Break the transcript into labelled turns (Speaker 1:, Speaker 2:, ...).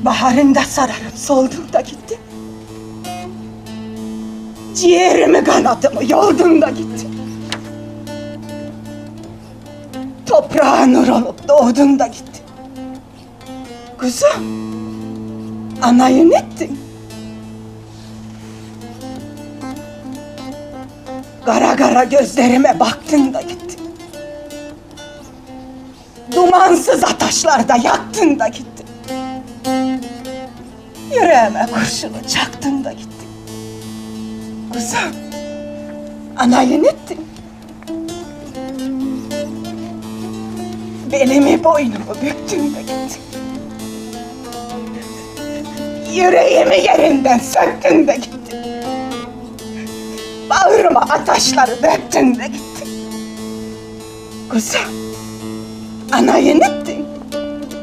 Speaker 1: Baharında sararıp soldun da gittin. Ciğerimi kanatımı yoldun da gittin. Toprağa nur olup doğdun da gittin. Kuzum, anayı ne ettin? Kara kara gözlerime baktın da gittin. Dumansız ataşlarda yaktın da gittin. Yüreğime kurşunu çaktın da gittin. Kuzum, anayı ne ettin? Belimi boynumu büktün de gittin. Yüreğimi yerinden söktün de gittin. Bağrıma ataşları döktün de gittin. Kuzum, anayı ne ettin?